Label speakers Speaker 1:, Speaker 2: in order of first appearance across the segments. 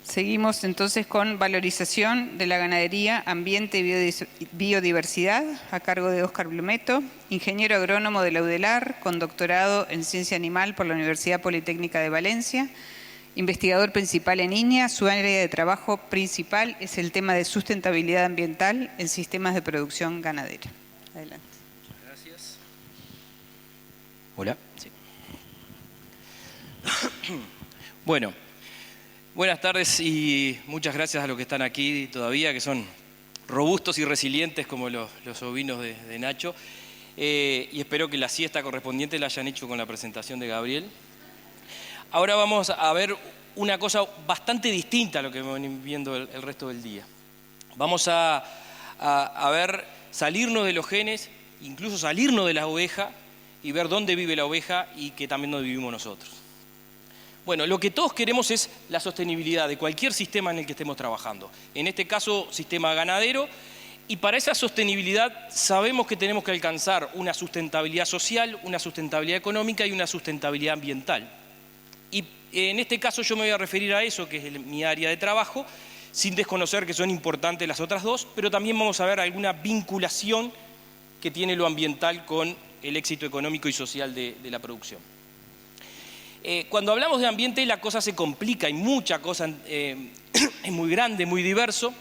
Speaker 1: Seguimos entonces con valorización de la ganadería, ambiente y biodiversidad, a cargo de Óscar Blumeto, ingeniero agrónomo de la UDELAR, con doctorado en ciencia animal por la Universidad Politécnica de Valencia, investigador principal en INEA. Su área de trabajo principal es el tema de sustentabilidad ambiental en sistemas de producción ganadera. Adelante.
Speaker 2: Muchas gracias. Hola. Sí. Bueno. Buenas tardes y muchas gracias a los que están aquí todavía, que son robustos y resilientes como los ovinos de Nacho. Y espero que la siesta correspondiente la hayan hecho con la presentación de Gabriel. Ahora vamos a ver una cosa bastante distinta a lo que venimos viendo el resto del día. Vamos a ver salirnos de los genes, incluso salirnos de la oveja y ver dónde vive la oveja y que también dónde vivimos nosotros. Bueno, lo que todos queremos es la sostenibilidad de cualquier sistema en el que estemos trabajando. En este caso, sistema ganadero. Y para esa sostenibilidad sabemos que tenemos que alcanzar una sustentabilidad social, una sustentabilidad económica y una sustentabilidad ambiental. Y en este caso yo me voy a referir a eso, que es mi área de trabajo, sin desconocer que son importantes las otras dos, pero también vamos a ver alguna vinculación que tiene lo ambiental con el éxito económico y social de la producción. Cuando hablamos de ambiente la cosa se complica, hay mucha cosa, es muy grande, muy diverso,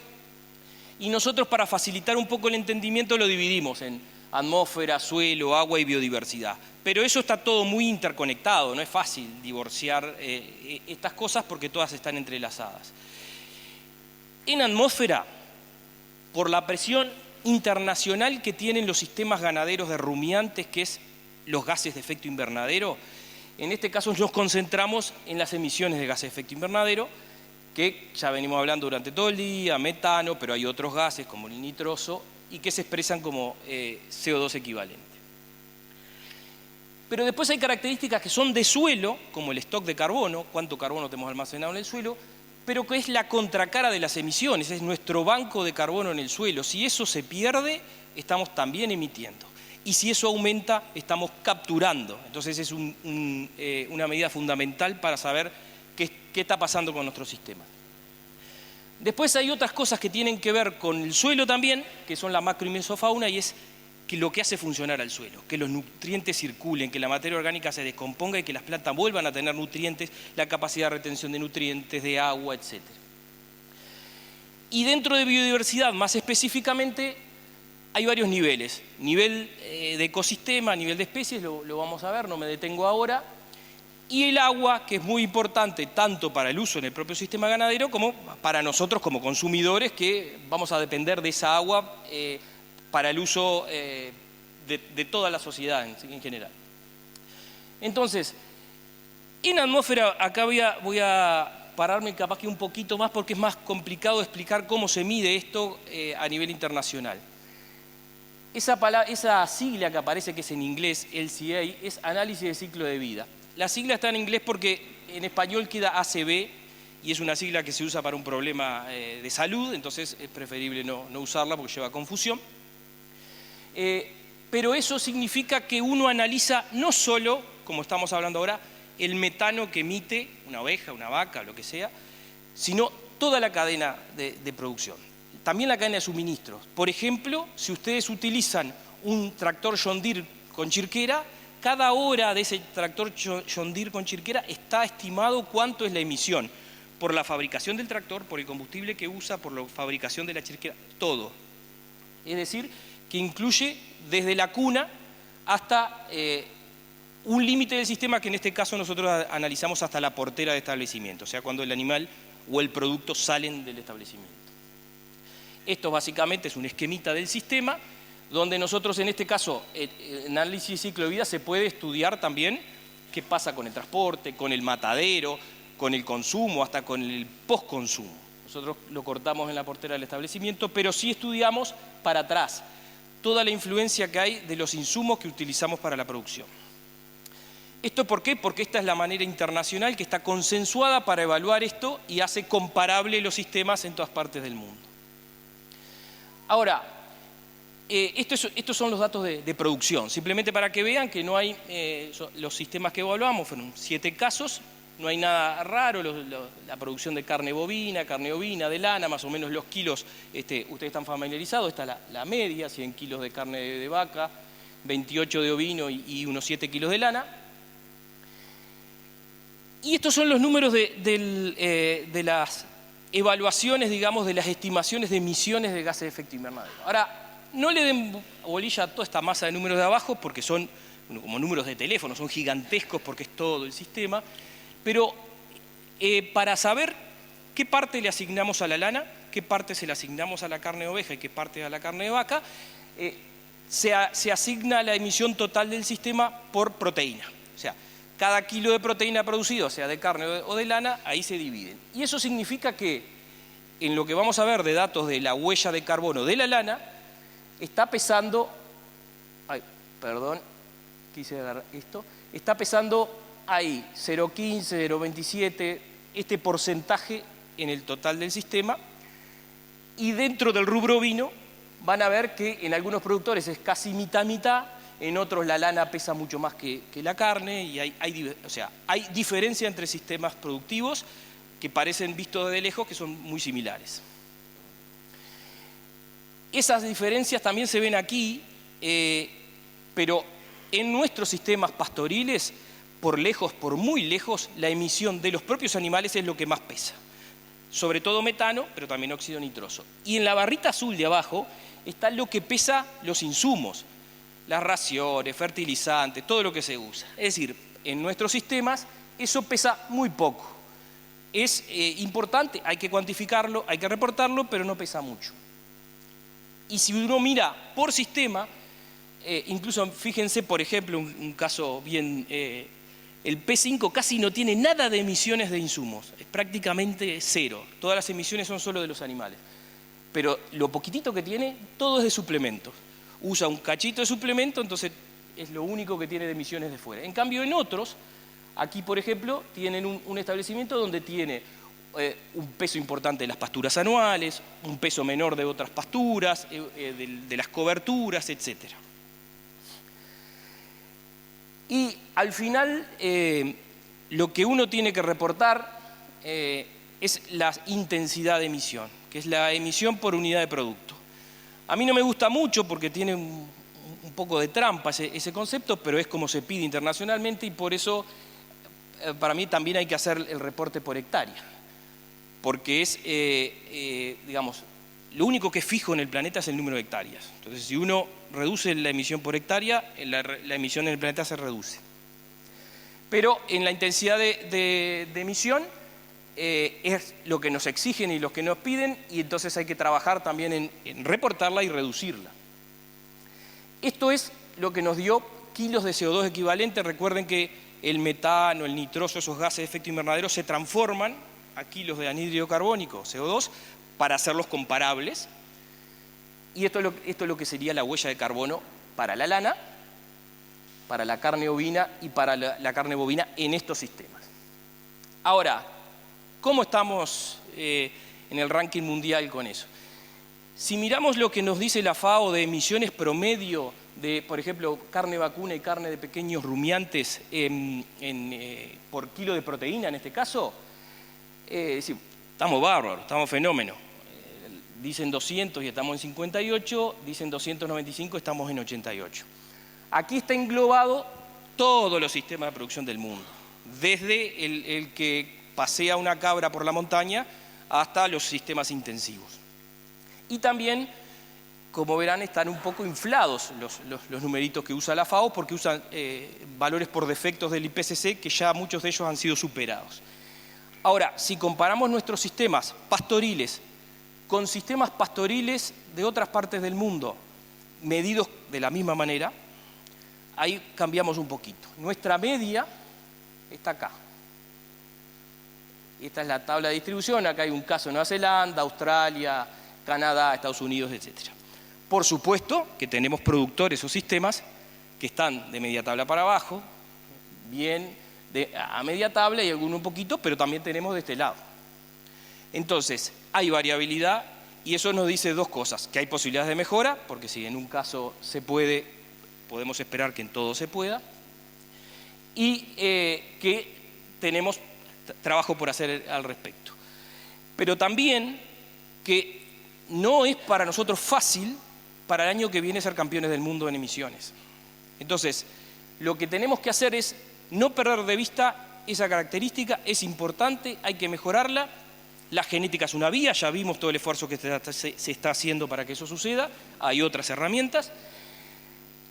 Speaker 2: y nosotros para facilitar un poco el entendimiento lo dividimos en atmósfera, suelo, agua y biodiversidad. Pero eso está todo muy interconectado, no es fácil divorciar estas cosas porque todas están entrelazadas. En atmósfera, por la presión internacional que tienen los sistemas ganaderos de rumiantes, que es los gases de efecto invernadero, en este caso nos concentramos en las emisiones de gases de efecto invernadero, que ya venimos hablando durante todo el día, metano, pero hay otros gases como el nitroso, y que se expresan como CO2 equivalente. Pero después hay características que son de suelo, como el stock de carbono, cuánto carbono tenemos almacenado en el suelo, pero que es la contracara de las emisiones, es nuestro banco de carbono en el suelo. Si eso se pierde, estamos también emitiendo. Y si eso aumenta, estamos capturando. Entonces es una medida fundamental para saber qué está pasando con nuestro sistema. Después hay otras cosas que tienen que ver con el suelo también, que son la macro y mesofauna, y es que lo que hace funcionar al suelo, que los nutrientes circulen, que la materia orgánica se descomponga y que las plantas vuelvan a tener nutrientes, la capacidad de retención de nutrientes, de agua, etc. Y dentro de biodiversidad, más específicamente, hay varios niveles. Nivel de ecosistema, nivel de especies, lo vamos a ver, no me detengo ahora. Y el agua, que es muy importante tanto para el uso en el propio sistema ganadero como para nosotros como consumidores, que vamos a depender de esa agua para el uso de toda la sociedad en general. Entonces, en atmósfera, acá voy a pararme capaz que un poquito más porque es más complicado explicar cómo se mide esto a nivel internacional. Esa sigla que aparece, que es en inglés, LCA, es análisis de ciclo de vida. La sigla está en inglés porque en español queda ACV y es una sigla que se usa para un problema de salud, entonces es preferible no usarla porque lleva confusión. Pero eso significa que uno analiza no solo, como estamos hablando ahora, el metano que emite una oveja, una vaca, lo que sea, sino toda la cadena de producción. También la cadena de suministros. Por ejemplo, si ustedes utilizan un tractor John Deere con chirquera, cada hora de ese tractor John Deere con chirquera está estimado cuánto es la emisión por la fabricación del tractor, por el combustible que usa, por la fabricación de la chirquera, todo. Es decir, que incluye desde la cuna hasta un límite del sistema que en este caso nosotros analizamos hasta la portera de establecimiento, o sea, cuando el animal o el producto salen del establecimiento. Esto básicamente es un esquemita del sistema, donde nosotros en este caso, en análisis de ciclo de vida, se puede estudiar también qué pasa con el transporte, con el matadero, con el consumo, hasta con el postconsumo. Nosotros lo cortamos en la portera del establecimiento, pero sí estudiamos para atrás toda la influencia que hay de los insumos que utilizamos para la producción. ¿Esto por qué? Porque esta es la manera internacional que está consensuada para evaluar esto y hace comparable los sistemas en todas partes del mundo. Ahora, estos son los datos de producción, simplemente para que vean que no hay, los sistemas que evaluamos fueron 7 casos, no hay nada raro, la producción de carne ovina, de lana, más o menos los kilos, ustedes están familiarizados, está la media, 100 kilos de carne de vaca, 28 de ovino y unos 7 kilos de lana. Y estos son los números de las evaluaciones, digamos, de las estimaciones de emisiones de gases de efecto invernadero. Ahora, no le den bolilla a toda esta masa de números de abajo porque son como números de teléfono, son gigantescos porque es todo el sistema, pero para saber qué parte le asignamos a la lana, qué parte se le asignamos a la carne de oveja y qué parte a la carne de vaca, se asigna la emisión total del sistema por proteína. O sea, cada kilo de proteína producido, sea de carne o de lana, ahí se dividen. Y eso significa que en lo que vamos a ver de datos de la huella de carbono de la lana, está pesando, quise agarrar esto, está pesando ahí 0,15, 0,27, este porcentaje en el total del sistema, y dentro del rubro ovino van a ver que en algunos productores es casi mitad-mitad, en otros la lana pesa mucho más que la carne, y hay diferencia entre sistemas productivos que parecen, vistos de lejos, que son muy similares. Esas diferencias también se ven aquí, pero en nuestros sistemas pastoriles, por muy lejos, la emisión de los propios animales es lo que más pesa. Sobre todo metano, pero también óxido nitroso. Y en la barrita azul de abajo está lo que pesa los insumos, las raciones, fertilizantes, todo lo que se usa. Es decir, en nuestros sistemas eso pesa muy poco. Es importante, hay que cuantificarlo, hay que reportarlo, pero no pesa mucho. Y si uno mira por sistema, incluso fíjense, por ejemplo, un caso bien... el P5 casi no tiene nada de emisiones de insumos, es prácticamente cero. Todas las emisiones son solo de los animales. Pero lo poquitito que tiene, todo es de suplementos. Usa un cachito de suplemento, entonces es lo único que tiene de emisiones de fuera. En cambio, en otros, aquí por ejemplo, tienen un establecimiento donde tiene un peso importante de las pasturas anuales, un peso menor de otras pasturas, de las coberturas, etc. Y al final, lo que uno tiene que reportar es la intensidad de emisión, que es la emisión por unidad de producto. A mí no me gusta mucho porque tiene un poco de trampa ese concepto, pero es como se pide internacionalmente y por eso para mí también hay que hacer el reporte por hectárea. Porque es, digamos, lo único que es fijo en el planeta es el número de hectáreas. Entonces, si uno reduce la emisión por hectárea, la emisión en el planeta se reduce. Pero en la intensidad de emisión es lo que nos exigen y lo que nos piden, y entonces hay que trabajar también en reportarla y reducirla. Esto es lo que nos dio kilos de CO2 equivalente. Recuerden que el metano, el nitroso, esos gases de efecto invernadero se transforman a kilos de anhídrido carbónico, CO2, para hacerlos comparables. Y esto es lo que sería la huella de carbono para la lana, para la carne ovina y para la carne bovina en estos sistemas. Ahora, ¿cómo estamos en el ranking mundial con eso? Si miramos lo que nos dice la FAO de emisiones promedio de, por ejemplo, carne vacuna y carne de pequeños rumiantes por kilo de proteína en este caso, estamos bárbaros, estamos fenómenos. Dicen 200 y estamos en 58, dicen 295, estamos en 88. Aquí está englobado todos los sistemas de producción del mundo, desde el que pasea una cabra por la montaña hasta los sistemas intensivos. Y también, como verán, están un poco inflados los numeritos que usa la FAO porque usan valores por defectos del IPCC que ya muchos de ellos han sido superados. Ahora, si comparamos nuestros sistemas pastoriles con sistemas pastoriles de otras partes del mundo, medidos de la misma manera, ahí cambiamos un poquito. Nuestra media está acá. Esta es la tabla de distribución. Acá hay un caso en Nueva Zelanda, Australia, Canadá, Estados Unidos, etc. Por supuesto que tenemos productores o sistemas que están de media tabla para abajo, bien a media tabla y alguno un poquito, pero también tenemos de este lado. Entonces, hay variabilidad y eso nos dice dos cosas, que hay posibilidades de mejora, porque si en un caso se puede, podemos esperar que en todo se pueda, y que tenemos trabajo por hacer al respecto. Pero también que no es para nosotros fácil para el año que viene ser campeones del mundo en emisiones. Entonces, lo que tenemos que hacer es no perder de vista esa característica, es importante, hay que mejorarla. La genética es una vía, ya vimos todo el esfuerzo que se está haciendo para que eso suceda, hay otras herramientas.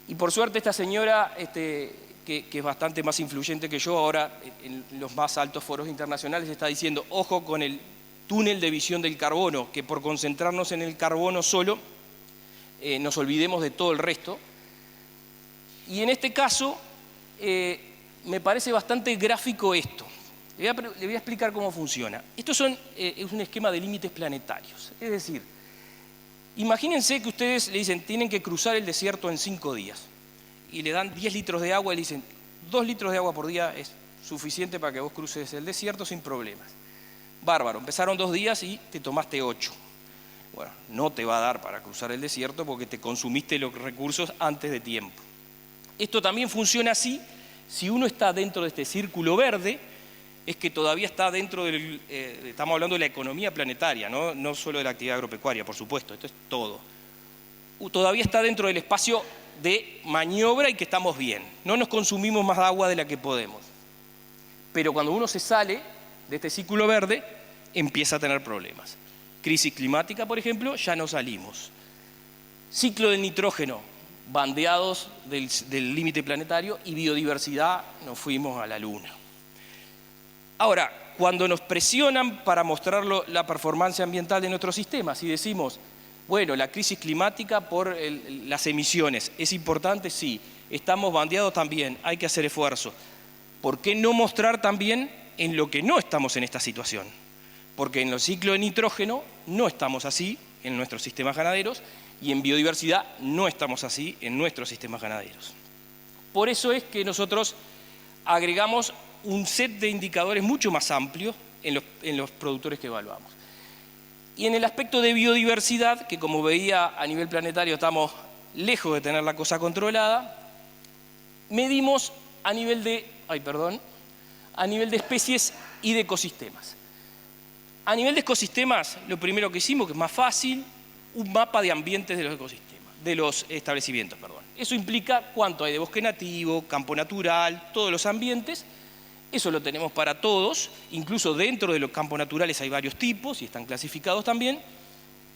Speaker 2: Y por suerte esta señora, que es bastante más influyente que yo, ahora en los más altos foros internacionales está diciendo, ojo con el túnel de visión del carbono, que por concentrarnos en el carbono solo, nos olvidemos de todo el resto. Y en este caso, me parece bastante gráfico esto. Le voy a explicar cómo funciona. Esto es un esquema de límites planetarios. Es decir, imagínense que ustedes le dicen, tienen que cruzar el desierto en 5 días. Y le dan 10 litros de agua y le dicen, 2 litros de agua por día es suficiente para que vos cruces el desierto sin problemas. Bárbaro, empezaron 2 días y te tomaste 8. Bueno, no te va a dar para cruzar el desierto porque te consumiste los recursos antes de tiempo. Esto también funciona así, si uno está dentro de este círculo verde, es que todavía está dentro del, estamos hablando de la economía planetaria, no solo de la actividad agropecuaria, por supuesto, esto es todo. Todavía está dentro del espacio de maniobra y que estamos bien, no nos consumimos más agua de la que podemos. Pero cuando uno se sale de este círculo verde, empieza a tener problemas. Crisis climática, por ejemplo, ya no salimos. Ciclo del nitrógeno, bandeados del límite planetario, y biodiversidad, nos fuimos a la luna. Ahora, cuando nos presionan para mostrar la performance ambiental de nuestros sistemas y decimos, bueno, la crisis climática por las emisiones, ¿es importante? Sí. Estamos bandeados también, hay que hacer esfuerzo. ¿Por qué no mostrar también en lo que no estamos en esta situación? Porque en los ciclos de nitrógeno no estamos así en nuestros sistemas ganaderos y en biodiversidad no estamos así en nuestros sistemas ganaderos. Por eso es que nosotros agregamos un set de indicadores mucho más amplio en los productores que evaluamos. Y en el aspecto de biodiversidad, que como veía a nivel planetario estamos lejos de tener la cosa controlada, medimos a nivel de especies y de ecosistemas. A nivel de ecosistemas, lo primero que hicimos, que es más fácil, un mapa de ambientes de los ecosistemas, de los establecimientos, perdón. Eso implica cuánto hay de bosque nativo, campo natural, todos los ambientes. Eso lo tenemos para todos, incluso dentro de los campos naturales hay varios tipos y están clasificados también.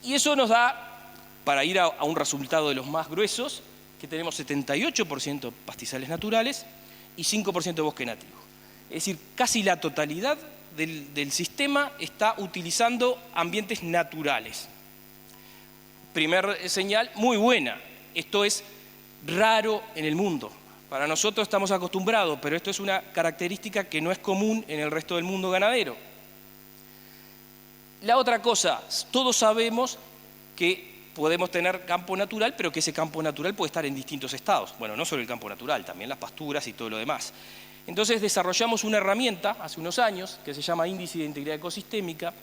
Speaker 2: Y eso nos da, para ir a un resultado de los más gruesos, que tenemos 78% pastizales naturales y 5% bosque nativo. Es decir, casi la totalidad del sistema está utilizando ambientes naturales. Primer señal, muy buena. Esto es raro en el mundo. Para nosotros estamos acostumbrados, pero esto es una característica que no es común en el resto del mundo ganadero. La otra cosa, todos sabemos que podemos tener campo natural, pero que ese campo natural puede estar en distintos estados. Bueno, no solo el campo natural, también las pasturas y todo lo demás. Entonces desarrollamos una herramienta hace unos años que se llama Índice de Integridad Ecosistémica,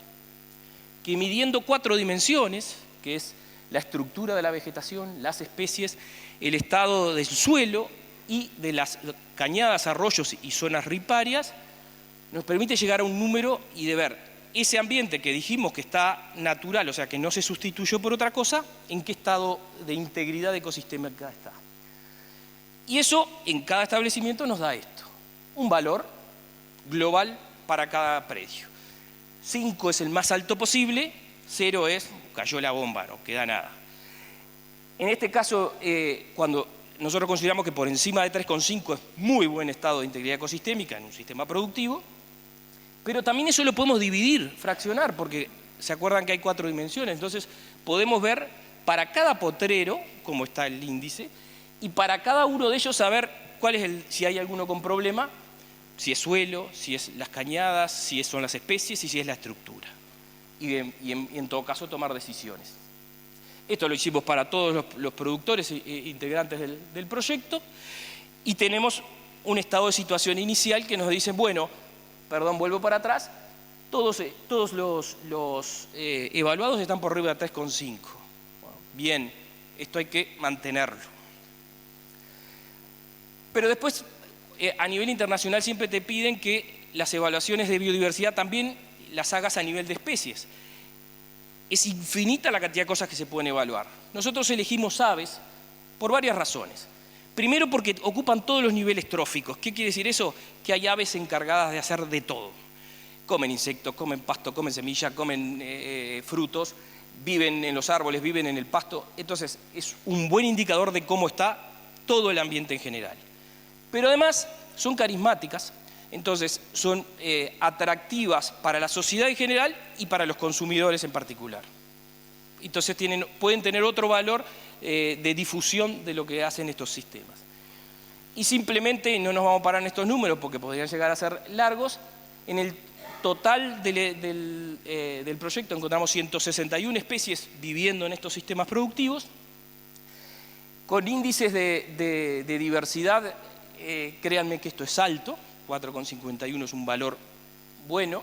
Speaker 2: que midiendo 4 dimensiones, que es la estructura de la vegetación, las especies, el estado del suelo y de las cañadas, arroyos y zonas riparias, nos permite llegar a un número y de ver ese ambiente que dijimos que está natural, o sea que no se sustituyó por otra cosa, en qué estado de integridad ecosistémica está. Y eso en cada establecimiento nos da esto, un valor global para cada predio. 5 es el más alto posible, 0 es, cayó la bomba, no queda nada. En este caso, cuando nosotros consideramos que por encima de 3,5 es muy buen estado de integridad ecosistémica en un sistema productivo, pero también eso lo podemos dividir, fraccionar, porque se acuerdan que hay 4 dimensiones, entonces podemos ver para cada potrero cómo está el índice y para cada uno de ellos saber cuál es si hay alguno con problema, si es suelo, si es las cañadas, si son las especies y si es la estructura. Y en todo caso tomar decisiones. Esto lo hicimos para todos los productores integrantes del proyecto y tenemos un estado de situación inicial que nos dice, bueno, perdón, vuelvo para atrás, todos los evaluados están por arriba de 3,5. Bueno, bien, esto hay que mantenerlo. Pero después, a nivel internacional siempre te piden que las evaluaciones de biodiversidad también las hagas a nivel de especies. Es infinita la cantidad de cosas que se pueden evaluar. Nosotros elegimos aves por varias razones. Primero porque ocupan todos los niveles tróficos. ¿Qué quiere decir eso? Que hay aves encargadas de hacer de todo. Comen insectos, comen pasto, comen semilla, comen frutos, viven en los árboles, viven en el pasto. Entonces es un buen indicador de cómo está todo el ambiente en general. Pero además son carismáticas, entonces son atractivas para la sociedad en general y para los consumidores en particular. Entonces pueden tener otro valor de difusión de lo que hacen estos sistemas. Y simplemente, no nos vamos a parar en estos números porque podrían llegar a ser largos, en el total del proyecto encontramos 161 especies viviendo en estos sistemas productivos, con índices de diversidad, créanme que esto es alto, 4,51 es un valor bueno,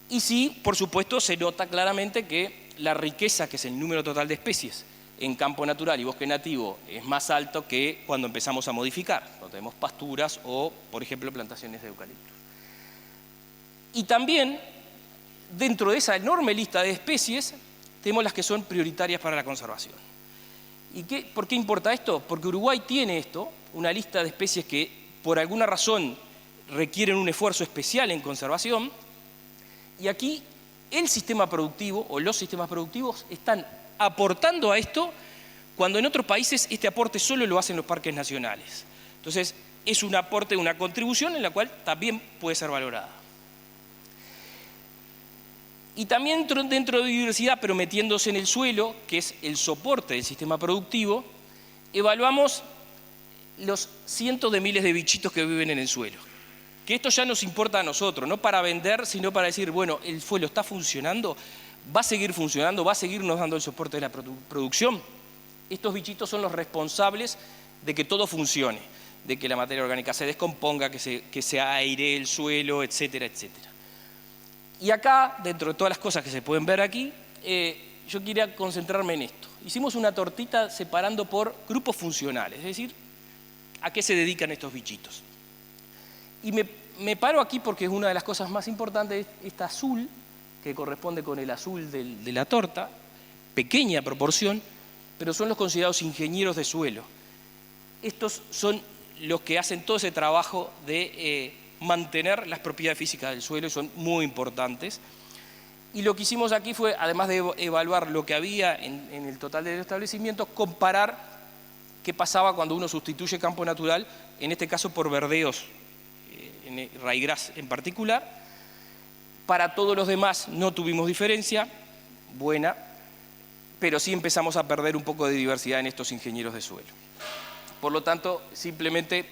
Speaker 2: y sí, por supuesto, se nota claramente que la riqueza, que es el número total de especies en campo natural y bosque nativo, es más alto que cuando empezamos a modificar, cuando tenemos pasturas o, por ejemplo, plantaciones de eucaliptos. Y también, dentro de esa enorme lista de especies, tenemos las que son prioritarias para la conservación. ¿Y por qué importa esto? Porque Uruguay tiene esto, una lista de especies que por alguna razón requieren un esfuerzo especial en conservación, y aquí el sistema productivo o los sistemas productivos están aportando a esto cuando en otros países este aporte solo lo hacen los parques nacionales. Entonces es un aporte, una contribución en la cual también puede ser valorada. Y también dentro de biodiversidad, pero metiéndose en el suelo, que es el soporte del sistema productivo, evaluamos los cientos de miles de bichitos que viven en el suelo. Que esto ya nos importa a nosotros, no para vender, sino para decir, bueno, el suelo está funcionando, va a seguir funcionando, va a seguirnos dando el soporte de la producción. Estos bichitos son los responsables de que todo funcione, de que la materia orgánica se descomponga, que se airee el suelo, etcétera, etcétera. Y acá, dentro de todas las cosas que se pueden ver aquí, yo quería concentrarme en esto. Hicimos una tortita separando por grupos funcionales, es decir, a qué se dedican estos bichitos. Y me paro aquí porque es una de las cosas más importantes, esta azul, que corresponde con el azul de la torta, pequeña proporción, pero son los considerados ingenieros de suelo. Estos son los que hacen todo ese trabajo de mantener las propiedades físicas del suelo y son muy importantes. Y lo que hicimos aquí fue, además de evaluar lo que había en el total de los establecimientos, comparar qué pasaba cuando uno sustituye campo natural, en este caso por verdeos, ryegrass en particular. Para todos los demás no tuvimos diferencia buena, pero sí empezamos a perder un poco de diversidad en estos ingenieros de suelo. Por lo tanto, simplemente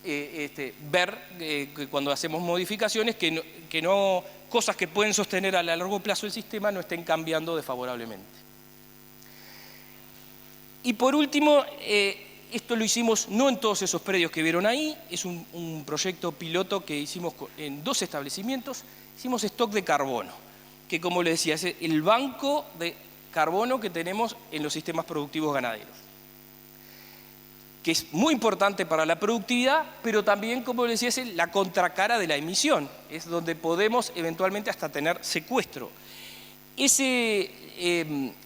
Speaker 2: ver que cuando hacemos modificaciones, que no cosas que pueden sostener a largo plazo el sistema no estén cambiando desfavorablemente. Y por último, esto lo hicimos no en todos esos predios que vieron ahí, es un proyecto piloto que hicimos en 2 establecimientos. Hicimos stock de carbono, que como les decía, es el banco de carbono que tenemos en los sistemas productivos ganaderos, que es muy importante para la productividad, pero también, como les decía, es la contracara de la emisión, es donde podemos eventualmente hasta tener secuestro. Ese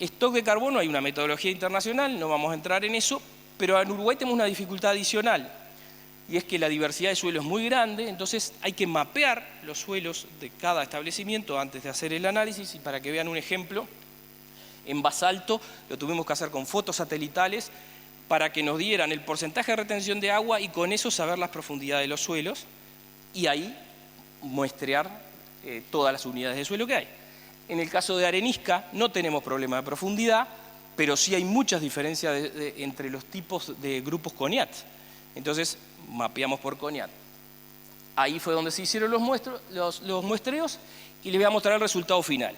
Speaker 2: stock de carbono, hay una metodología internacional, no vamos a entrar en eso, pero en Uruguay tenemos una dificultad adicional, y es que la diversidad de suelo es muy grande, entonces hay que mapear los suelos de cada establecimiento antes de hacer el análisis, y para que vean un ejemplo, en basalto lo tuvimos que hacer con fotos satelitales para que nos dieran el porcentaje de retención de agua y con eso saber las profundidades de los suelos y ahí muestrear todas las unidades de suelo que hay. En el caso de arenisca no tenemos problema de profundidad, pero sí hay muchas diferencias entre los tipos de grupos CONIAT. Entonces mapeamos por CONIAT. Ahí fue donde se hicieron los muestreos y les voy a mostrar el resultado final.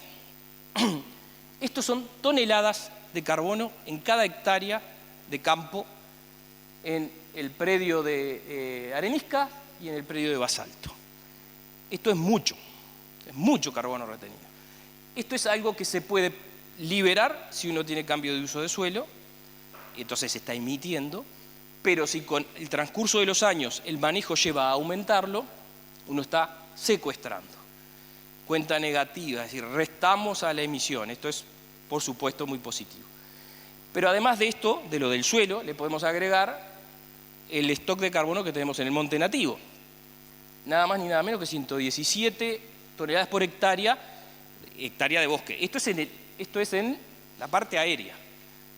Speaker 2: Estos son toneladas de carbono en cada hectárea de campo en el predio de arenisca y en el predio de basalto. Esto es mucho carbono retenido. Esto es algo que se puede liberar si uno tiene cambio de uso de suelo, entonces se está emitiendo, pero si con el transcurso de los años el manejo lleva a aumentarlo, uno está secuestrando. Cuenta negativa, es decir, restamos a la emisión. Esto es, por supuesto, muy positivo. Pero además de esto, de lo del suelo, le podemos agregar el stock de carbono que tenemos en el monte nativo. Nada más ni nada menos que 117 toneladas por hectárea de bosque. Esto es en la parte aérea.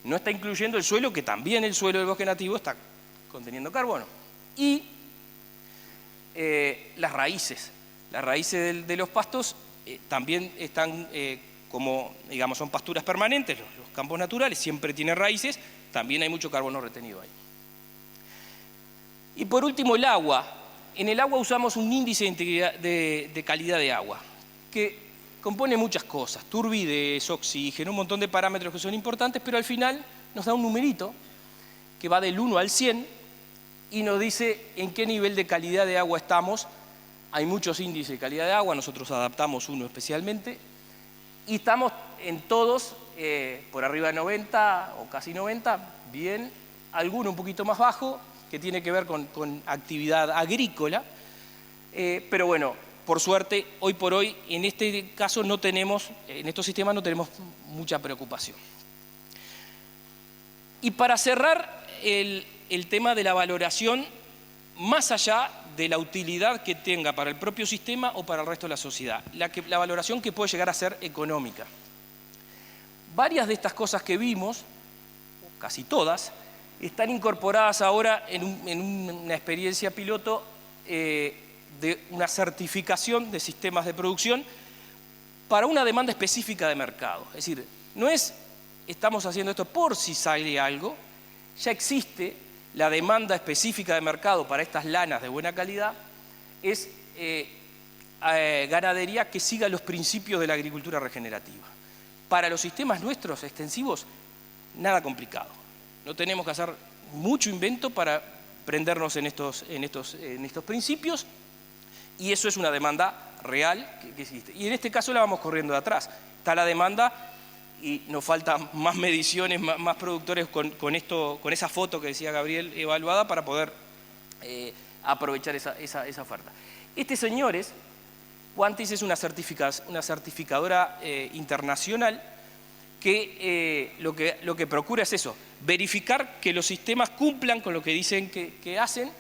Speaker 2: No está incluyendo el suelo, que también el suelo del bosque nativo está conteniendo carbono. Y las raíces. Las raíces de los pastos también están como, digamos, son pasturas permanentes, los campos naturales siempre tienen raíces, también hay mucho carbono retenido ahí. Y por último, el agua. En el agua usamos un índice de integridad de calidad de agua, que compone muchas cosas, turbidez, oxígeno, un montón de parámetros que son importantes, pero al final nos da un numerito que va del 1 al 100 y nos dice en qué nivel de calidad de agua estamos. Hay muchos índices de calidad de agua, nosotros adaptamos uno especialmente, y estamos en todos por arriba de 90 o casi 90, bien, alguno un poquito más bajo, que tiene que ver con actividad agrícola, pero bueno, por suerte, hoy por hoy, en este caso no tenemos, en estos sistemas no tenemos mucha preocupación. Y para cerrar el tema de la valoración, más allá de la utilidad que tenga para el propio sistema o para el resto de la sociedad, la valoración que puede llegar a ser económica. Varias de estas cosas que vimos, casi todas, están incorporadas ahora en una experiencia piloto de una certificación de sistemas de producción para una demanda específica de mercado. Es decir, no es estamos haciendo esto por si sale algo, ya existe la demanda específica de mercado para estas lanas de buena calidad, es ganadería que siga los principios de la agricultura regenerativa. Para los sistemas nuestros extensivos, nada complicado. No tenemos que hacer mucho invento para prendernos en estos principios, y eso es una demanda real que existe. Y en este caso la vamos corriendo de atrás. Está la demanda y nos faltan más mediciones, más productores con esa foto que decía Gabriel evaluada para poder aprovechar esa oferta. Señores, Quantis es una certificadora internacional que lo que procura es eso, verificar que los sistemas cumplan con lo que dicen que hacen,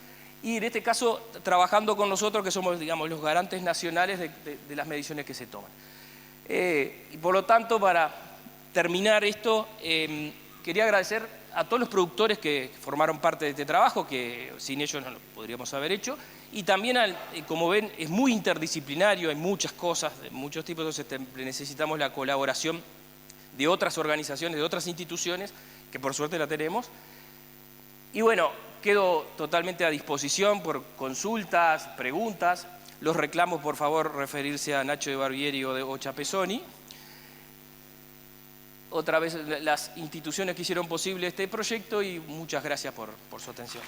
Speaker 2: y en este caso trabajando con nosotros, que somos, digamos, los garantes nacionales de las mediciones que se toman. Y por lo tanto, para terminar esto, quería agradecer a todos los productores que formaron parte de este trabajo, que sin ellos no lo podríamos haber hecho, y también, como ven, es muy interdisciplinario, hay muchas cosas, de muchos tipos, entonces necesitamos la colaboración de otras organizaciones, de otras instituciones, que por suerte la tenemos. Y bueno, quedo totalmente a disposición por consultas, preguntas. Los reclamos, por favor, referirse a Nacho de Barbieri o Chapesoni. Otra vez las instituciones que hicieron posible este proyecto, y muchas gracias por su atención.